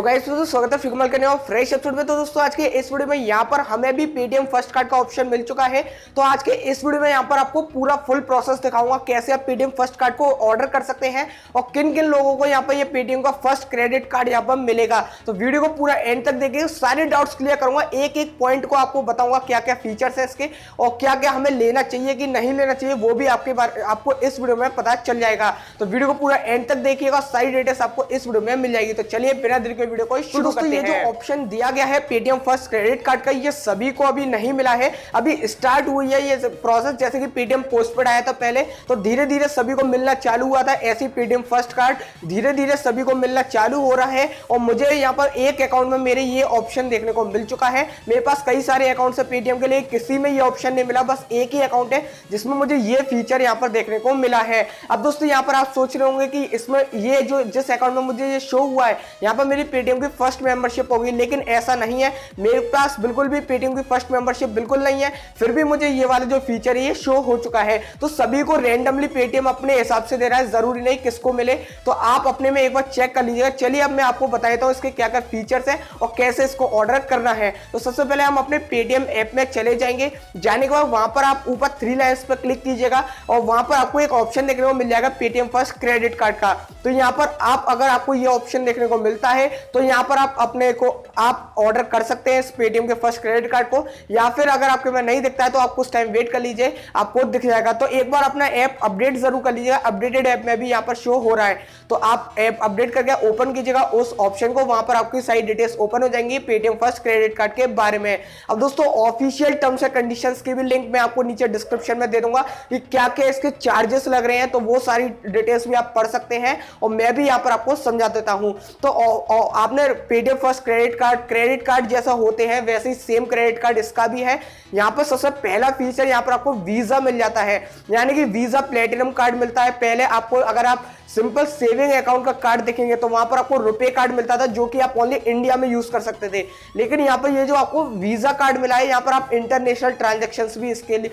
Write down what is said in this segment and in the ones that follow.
Guys, तो स्वागत है फिकमल के नए फ्रेश एपिसोड में। तो दोस्तों आज के इस वीडियो में यहाँ पर हमें भी पेटीएम फर्स्ट कार्ड का ऑप्शन मिल चुका है। तो आज के इस वीडियो में यहाँ पर आपको पूरा फुल प्रोसेस दिखाऊंगा कैसे आप पेटीएम फर्स्ट कार्ड को ऑर्डर कर सकते हैं और किन किन लोगों को यहाँ पर ये पेटीएम का फर्स्ट क्रेडिट कार्ड यहाँ पर मिलेगा। तो वीडियो को पूरा एंड तक देखिए, सारे डाउट्स क्लियर करूंगा, एक एक पॉइंट को आपको बताऊंगा क्या क्या फीचर्स है इसके और क्या क्या हमें लेना चाहिए कि नहीं लेना चाहिए, वो भी आपको इस वीडियो में पता चल जाएगा। तो वीडियो को पूरा एंड तक देखिएगा, सारी डिटेल्स आपको इस वीडियो में मिल जाएगी। तो चलिए बिना देरी के वीडियो को शुरू करते हैं। ये जो ऑप्शन दिया गया है पेटीएम फर्स्ट क्रेडिट कार्ड का, ये सभी को अभी नहीं मिला है, अभी स्टार्ट हुई है ये प्रोसेस। जैसे कि पेटीएम पोस्टपेड आया था पहले, तो धीरे धीरे सभी को मिलना चालू हुआ था, ऐसी पेटीएम फर्स्ट कार्ड धीरे धीरे सभी को मिलना चालू हो रहा है। और मुझे यहाँ पर एक अकाउंट में मेरे ये ऑप्शन देखने को मिल चुका है। मेरे पास कई सारे अकाउंट है पेटीएम के लिए, किसी में ये ऑप्शन नहीं मिला, बस एक ही अकाउंट है जिसमें मुझे ये फीचर यहाँ पर देखने को मिला है। अब दोस्तों यहाँ पर आप सोच रहे होंगे कि इसमें ये जो जिस अकाउंट में मुझे ये शो हुआ है यहाँ पर मेरी पेटीएम की फर्स्ट मेंबरशिप होगी, लेकिन ऐसा नहीं है। मेरे पास बिल्कुल भी पेटीएम की फर्स्ट मेंबरशिप बिल्कुल नहीं है, फिर भी मुझे ये वाला जो फीचर है ये शो हो चुका है। तो सभी को रैंडमली पेटीएम अपने हिसाब से दे रहा है, जरूरी नहीं किसको मिले, तो आप अपने में एक बार चेक कर लीजिएगा। चलिए अब मैं आपको बताता हूँ इसके क्या क्या फीचर्स है और कैसे इसको ऑर्डर करना है। तो सबसे पहले हम अपने पेटीएम ऐप में चले जाएंगे। जाने के बाद वहां पर आप ऊपर 3 लाइन्स पर क्लिक कीजिएगा और वहां पर आपको एक ऑप्शन देखने को मिल जाएगा पेटीएम फर्स्ट क्रेडिट कार्ड का। तो यहाँ पर अगर आपको ये ऑप्शन देखने को मिलता है तो यहाँ पर आप अपने को आप ऑर्डर कर सकते हैं इस पेटीएम के फर्स्ट क्रेडिट कार्ड को, या फिर अगर आपके में नहीं दिखता है तो आप कुछ टाइम वेट कर लीजिए, आपको दिख जाएगा। तो एक बार अपना ऐप अपडेट जरूर कर लीजिएगा, अपडेटेड ऐप में भी यहाँ पर शो हो रहा है। तो आप ऐप अपडेट करके ओपन कीजिएगा उस ऑप्शन को, वहां पर आपकी सारी डिटेल्स ओपन हो जाएंगी पेटीएम फर्स्ट क्रेडिट कार्ड के बारे में। अब दोस्तों ऑफिशियल टर्म्स एंड कंडीशंस की भी लिंक मैं आपको नीचे डिस्क्रिप्शन में दे दूंगा कि क्या क्या इसके चार्जेस लग रहे हैं, तो वो सारी डिटेल्स भी आप पढ़ सकते हैं और मैं भी यहाँ पर आपको समझा देता हूँ। तो आपने पेटीएम फर्स्ट क्रेडिट कार्ड जैसा होते हैं वैसे ही सेम क्रेडिट कार्ड इसका भी है। यहाँ पर सबसे पहला फीचर यहाँ पर आपको वीजा मिल जाता है, यानी कि वीजा प्लेटिनम कार्ड मिलता है। पहले आपको अगर आप सिंपल सेविंग अकाउंट का कार्ड देखेंगे तो वहां पर आपको रुपए कार्ड मिलता था जो कि आप ओनली इंडिया में यूज कर सकते थे, लेकिन यहाँ पर ये जो आपको वीजा कार्ड मिला है यहाँ पर आप इंटरनेशनल ट्रांजैक्शंस भी इसके लिए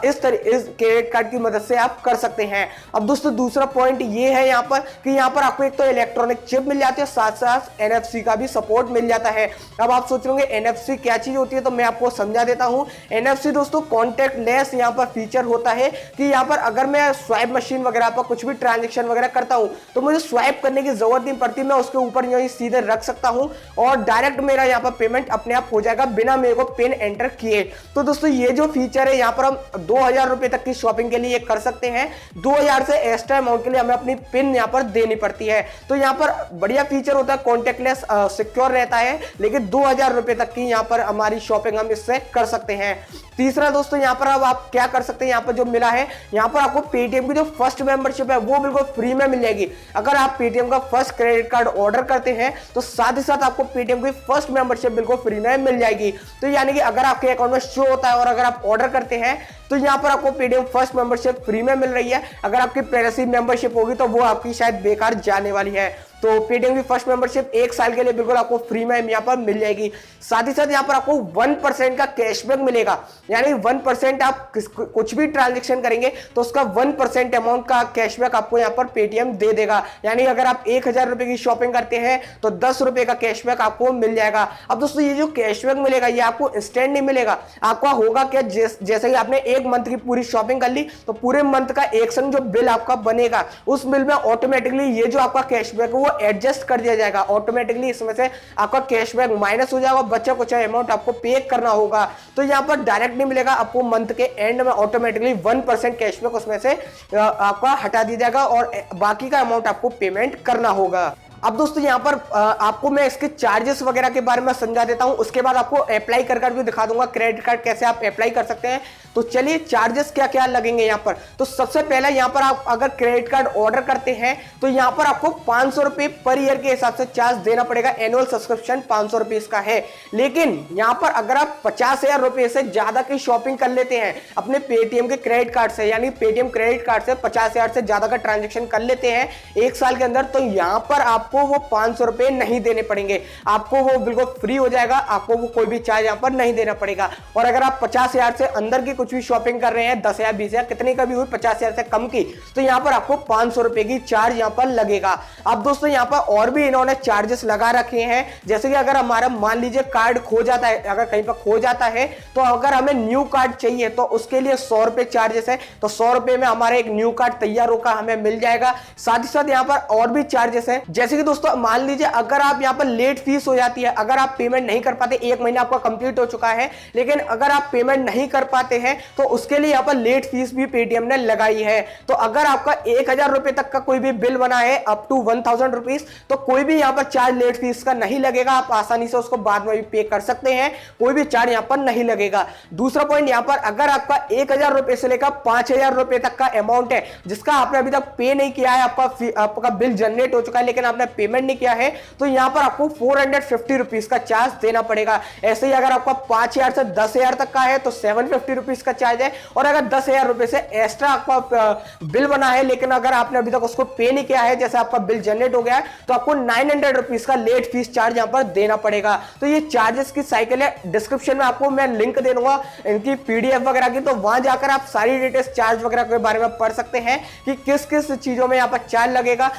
इस क्रेडिट कार्ड की मदद से आप कर सकते हैं। अब दोस्तों दूसरा पॉइंट ये है यहाँ पर कि यहाँ पर आपको एक तो इलेक्ट्रॉनिक चिप मिल जाती है, साथ साथ NFC का भी सपोर्ट मिल जाता है। अब आप सोच रहे होंगे NFC क्या चीज होती है, तो मैं आपको समझा देता हूँ। NFC दोस्तों कॉन्टैक्ट लेस यहाँ पर फीचर होता है कि यहाँ पर अगर मैं स्वाइप मशीन वगैरह पर कुछ भी ट्रांजेक्शन वगैरह करता हूं तो मुझे स्वाइप करने की जरूरत नहीं पड़ती, मैं उसके ऊपर यहीं सीधे रख सकता हूं और डायरेक्ट मेरा यहाँ पर पेमेंट अपने आप हो जाएगा बिना मेरे को पिन एंटर किए। तो दोस्तों ये जो फीचर है यहाँ पर हम 2000 रुपए तक की शॉपिंग के लिए कर सकते हैं, 2000 से एक्स्ट्रा अमाउंट के लिए हमें अपनी पिन यहाँ पर देनी पड़ती है। तो यहाँ पर बढ़िया फीचर होता है, कॉन्टेक्टलेस सिक्योर रहता है, लेकिन 2000 रुपए तक की यहाँ पर हमारी शॉपिंग हम इससे कर सकते हैं। तीसरा दोस्तों यहाँ पर अब आप क्या कर सकते हैं, यहाँ पर जो मिला है यहाँ पर आपको पेटीएम की जो फर्स्ट मेंबरशिप है वो बिल्कुल फ्री में मिल जाएगी। अगर आप पेटीएम का फर्स्ट क्रेडिट कार्ड ऑर्डर करते हैं तो साथ ही साथ आपको पेटीएम की फर्स्ट मेंबरशिप बिल्कुल फ्री में मिल जाएगी। तो यानी कि अगर आपके अकाउंट में शो होता है और अगर आप ऑर्डर करते हैं तो यहाँ पर आपको पेटीएम फर्स्ट मेंबरशिप फ्री में मिल रही है। अगर आपकी पहले से मेंबरशिप होगी तो वो आपकी शायद बेकार जाने वाली है। तो पेटीएम की फर्स्ट मेंबरशिप 1 साल के लिए बिल्कुल आपको फ्री में यहाँ पर मिल जाएगी। साथ ही साथ यहाँ पर आपको 1% का कैशबैक मिलेगा, यानी 1% आप कुछ भी ट्रांजेक्शन करेंगे तो उसका 1% अमाउंट का कैशबैक आपको यहाँ पर पेटीएम दे देगा। यानी अगर आप 1000 रुपए की शॉपिंग करते हैं तो 10 रुपए का कैशबैक आपको मिल जाएगा। अब दोस्तों ये जो कैशबैक मिलेगा ये आपको इंस्टेंट नहीं मिलेगा, आपका होगा क्या, जैसे कि आपने 1 मंथ की पूरी शॉपिंग कर ली तो पूरे मंथ का एक संग जो बिल आपका बनेगा उस बिल में ऑटोमेटिकली ये जो आपका कैशबैक है वो एडजस्ट कर दिया जाएगा ऑटोमेटिकली, इसमें से आपका कैशबैक माइनस हो जाएगा, बच्चा कुछ अमाउंट आपको पे करना होगा। तो यहाँ पर डायरेक्ट नहीं मिलेगा, आपको मंथ के एंड में ऑटोमेटिकली 1% कैशबैक उसमें से आपका हटा दिया जाएगा और बाकी का अमाउंट आपको पेमेंट करना होगा। अब दोस्तों यहाँ पर आपको मैं इसके चार्जेस वगैरह के बारे में समझा देता हूं, उसके बाद आपको अप्लाई कर भी दिखा दूंगा क्रेडिट कार्ड कैसे आप अप्लाई कर सकते हैं। तो चलिए चार्जेस क्या क्या लगेंगे यहाँ पर। तो सबसे पहले यहाँ पर आप अगर क्रेडिट कार्ड ऑर्डर करते हैं तो यहाँ पर आपको 500 रुपए पर ईयर के हिसाब से चार्ज देना पड़ेगा, एनुअल सब्सक्रिप्शन 500 रुपए इसका है। लेकिन यहाँ पर अगर आप 50,000 रुपए से ज्यादा की शॉपिंग कर लेते हैं अपने पेटीएम के क्रेडिट कार्ड से, यानी पेटीएम क्रेडिट कार्ड से 50,000 से ज्यादा का ट्रांजेक्शन कर लेते हैं 1 साल के अंदर, तो यहाँ पर आपको आपको वो 500 रुपए नहीं देने पड़ेंगे, आपको वो बिल्कुल फ्री हो जाएगा, आपको वो कोई भी चार्ज यहाँ पर नहीं देना पड़ेगा। और अगर आप 50,000 से अंदर की कुछ भी शॉपिंग कर रहे हैं, 10,000 20,000 कितने का भी हुई, 50,000 से कम की, तो यहाँ पर आपको 500 रुपए की चार्ज यहाँ पर लगेगा। अब दोस्तों यहाँ पर और भी इन्होंने चार्जेस लगा रखे हैं, जैसे कि अगर हमारा मान लीजिए कार्ड खो जाता है, अगर कहीं पर खो जाता है तो अगर हमें न्यू कार्ड चाहिए तो उसके लिए 100 रुपए चार्जेस है, तो 100 रुपए में हमारा एक न्यू कार्ड तैयार होकर हमें मिल जाएगा। साथ ही साथ यहाँ पर और भी चार्जेस है, जैसे कि दोस्तों मान लीजिए अगर आप यहाँ पर लेट फीस हो जाती है, अगर आप पेमेंट नहीं कर पाते, 1 महीना आपका कंप्लीट हो चुका है लेकिन अगर आप पेमेंट नहीं कर पाते हैं तो उसके लिए यहाँ पर लेट फीस भी पेटीएम ने लगाई है। तो अगर आपका 1,000 रुपए तक का कोई भी बिल बना है अप टू 1,000 रुपीज, तो कोई भी यहाँ पर चार्ज लेट फीस का नहीं लगेगा, आप आसानी से उसको बाद में भी पे कर सकते हैं, कोई भी चार्ज यहाँ पर नहीं लगेगा। दूसरा पॉइंट यहाँ पर अगर आपका 1,000 रुपए से लेकर 5,000 रुपए तक का अमाउंट है जिसका आपने अभी तक पे नहीं किया है, आपका बिल जनरेट हो चुका है लेकिन आपने पेमेंट नहीं किया है, तो यहाँ पर आपको 450 रुपीज का चार्ज देना पड़ेगा। ऐसे ही अगर आपका 5,000 से 10,000 तक का है तो 750 रुपीज का चार्ज है, और अगर 10,000 रुपए से एक्स्ट्रा आपका बिल बना है लेकिन अगर आपने अभी तक उसको पे नहीं किया है, जैसे आपका बिल जनरेट हो गया है, तो आपको 900 रुपीज का लेट फीस चार्ज यहाँ पर देना पड़ेगा। तो ये चार्जेस की साइकिल है, डिस्क्रिप्शन में आपको मैं लिंक दे दूंगा इनकी पीडीएफ वगैरह की, तो वहां जाकर आप सारी डिटेल्स चार्ज वगैरह के बारे में पढ़ सकते हैं कि किस किस चीजों में यहाँ पर चार्ज लगेगा।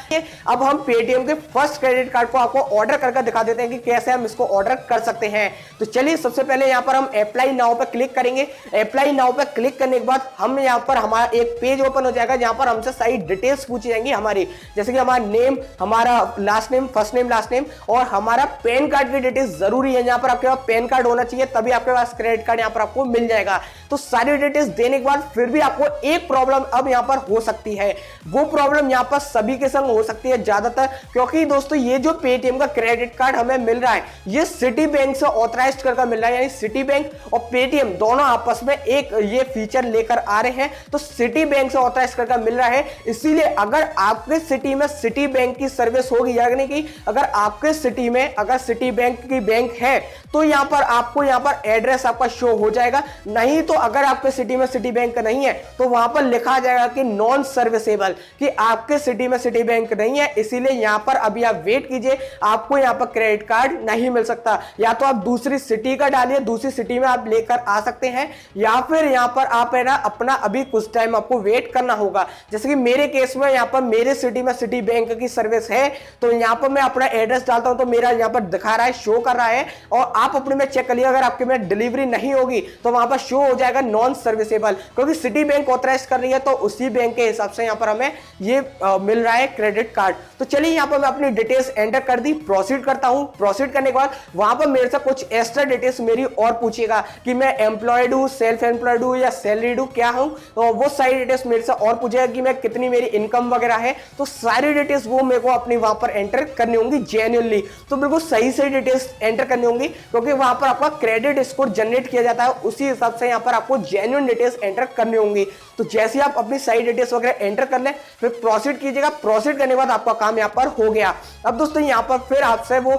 अब हम पेटीएम के फर्स्ट क्रेडिट कार्ड को आपको ऑर्डर करके दिखा देते हैं कि कैसे हम इसको ऑर्डर कर सकते हैं। तो चलिए सबसे पहले यहाँ पर हम अप्लाई नाउ पे क्लिक करेंगे। अप्लाई नाउ पे क्लिक करने के बाद हम यहाँ पर हमारा एक पेज ओपन हो जाएगा जहां पर हमसे सारी डिटेल्स पूछी जाएंगी हमारी, जैसे कि हमारा नेम, हमारा last name, first name, last name, और हमारा पैन कार्ड की डिटेल्स जरूरी है। यहाँ पर आपके पास पैन कार्ड होना चाहिए तभी आपके पास क्रेडिट कार्ड यहाँ पर आपको मिल जाएगा। तो सारी डिटेल्स देने के बाद फिर भी आपको एक प्रॉब्लम अब यहाँ पर हो सकती है, वो प्रॉब्लम यहाँ पर सभी के संग हो सकती है ज्यादातर, क्योंकि दोस्तों ये जो पेटीएम का क्रेडिट कार्ड हमें मिल रहा है ये सिटी बैंक से ऑथराइज्ड करके मिल रहा है, यानी सिटी बैंक और पेटीएम दोनों आपस में एक ये फीचर लेकर आ रहे हैं, तो सिटी बैंक से ऑथराइज करके मिल रहा है। इसीलिए अगर आपके सिटी में सिटी बैंक की सर्विस होगी, यानी कि अगर आपके सिटी में अगर सिटी बैंक की बैंक है तो यहां पर आपको यहां पर एड्रेस आपका शो हो जाएगा, नहीं तो अगर आपके सिटी में सिटी बैंक नहीं है तो वहां पर लिखा जाएगा कि नॉन सर्विसेबल, कि आपके सिटी में सिटी बैंक नहीं है, इसीलिए यहां पर अभी आप वेट कीजिए, आपको यहां पर क्रेडिट कार्ड नहीं मिल सकता। या तो आप दूसरी सिटी का डालिए, दूसरी सिटी में आप लेकर आ सकते हैं, या फिर यहां पर आप है ना अपना अभी कुछ टाइम आपको वेट करना होगा। जैसे कि मेरे केस में यहां पर मेरे सिटी में सिटी बैंक की सर्विस है, तो यहां पर मैं अपना एड्रेस डालता हूं तो मेरा यहां पर दिखा रहा है, शो कर रहा है, और आप अपने में चेक करिए अगर आपके में डिलीवरी नहीं होगी तो वहां पर शो हो जाएगा नॉन सर्विसेबल, क्योंकि सिटी बैंक ऑथराइज कर रही है तो उसी बैंक के हिसाब से यहां पर हमें ये मिल रहा है क्रेडिट कार्ड। तो चलिए यहां पर मैं अपनी डिटेल्स एंटर कर दी, प्रोसीड करता हूं। प्रोसीड करने के बाद वहां पर मेरे से कुछ एक्स्ट्रा डिटेल्स मेरी और पूछेगा कि मैं एम्प्लॉयड हूं, सेल्फ एम्प्लॉयड हूं या सैलरीड हूं, क्या हूं, तो वो सारी डिटेल्स मेरे से और पूछेगा कि मैं कितनी मेरी इनकम वगैरह है, तो सारी डिटेल्स वो मेरे को अपनी वहां पर एंटर करनी होंगी जेन्युइनली, तो बिल्कुल सही सही डिटेल्स एंटर करनी होंगी, क्योंकि वहां पर आपका क्रेडिट स्कोर जनरेट किया जाता है, उसी हिसाब से यहां पर आपको जेन्युइन डिटेल्स एंटर करनी होंगी। तो जैसे आप अपनी सारी डिटेल्स वगैरह एंटर कर लें फिर प्रोसीड कीजिएगा। प्रोसीड करने के बाद आपका काम यहां पर हो गया। अब दोस्तों यहां पर फिर आपसे वो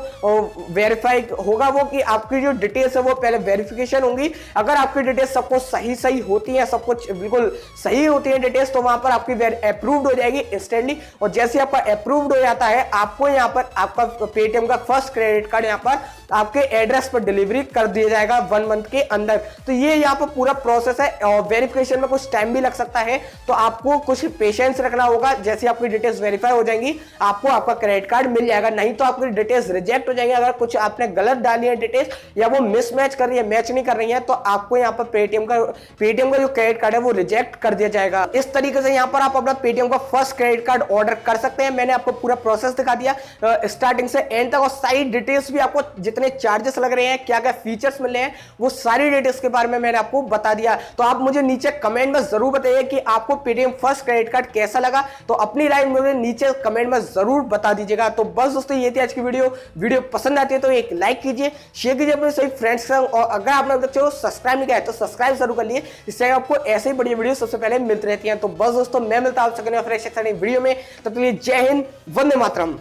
वेरीफाई होगा वो कि आपकी जो डिटेल्स है वो पहले वेरिफिकेशन होंगी। अगर आपकी डिटेल्स सबको सही सही होती है, सब कुछ बिल्कुल सही होती है डिटेल्स, तो वहां पर आपकी अप्रूव्ड हो जाएगी इंस्टेंटली, और जैसे आपका अप्रूव्ड हो जाता है आपको यहां पर आपका पेटीएम का फर्स्ट क्रेडिट कार्ड यहां पर आपके एड्रेस पर डिलीवरी कर दिया जाएगा 1 मंथ के अंदर। तो ये यहाँ पर पूरा प्रोसेस है, और वेरिफिकेशन में कुछ टाइम भी लग सकता है, तो आपको कुछ पेशेंस रखना होगा। जैसे आपकी डिटेल्स वेरीफाई हो जाएंगी आपको आपका क्रेडिट कार्ड मिल जाएगा, नहीं तो आपकी डिटेल्स रिजेक्ट हो जाएंगी। अगर कुछ आपने गलत डाली है डिटेल्स या वो मिसमैच कर रही है, मैच नहीं कर रही है, तो आपको यहाँ पर पेटीएम का जो क्रेडिट कार्ड है वो रिजेक्ट कर दिया जाएगा। इस तरीके से यहाँ पर आप अपना पेटीएम का फर्स्ट क्रेडिट कार्ड ऑर्डर कर सकते हैं। मैंने आपको पूरा प्रोसेस दिखा दिया स्टार्टिंग से एंड तक, और सारी डिटेल्स भी आपको जितने चार्जेस लग रहे हैं, क्या क्या फीचर्स मिले हैं, वो सारी डिटेल्स के बारे में मैंने आपको बता दिया। तो आप मुझे नीचे कमेंट में जरूर बताइए कि आपको पेटीएम फर्स्ट क्रेडिट कार्ड कैसा लगा, तो अपनी राय मुझे नीचे कमेंट में जरूर बता दीजिएगा। तो बस दोस्तों ये थी आज की वीडियो पसंद आती है तो एक लाइक कीजिए, शेयर कीजिए अपने सभी फ्रेंड्स के संग, और अगर आपने अभी तक चैनल सब्सक्राइब नहीं किया है तो सब्सक्राइब जरूर कर लिए, इससे आपको ऐसे ही बड़ी वीडियो सबसे पहले मिलती रहती है। तो बस दोस्तों मैं मिलता हूं आपसे वीडियो में, तब तक के लिए जय हिंद, वंदे मातरम।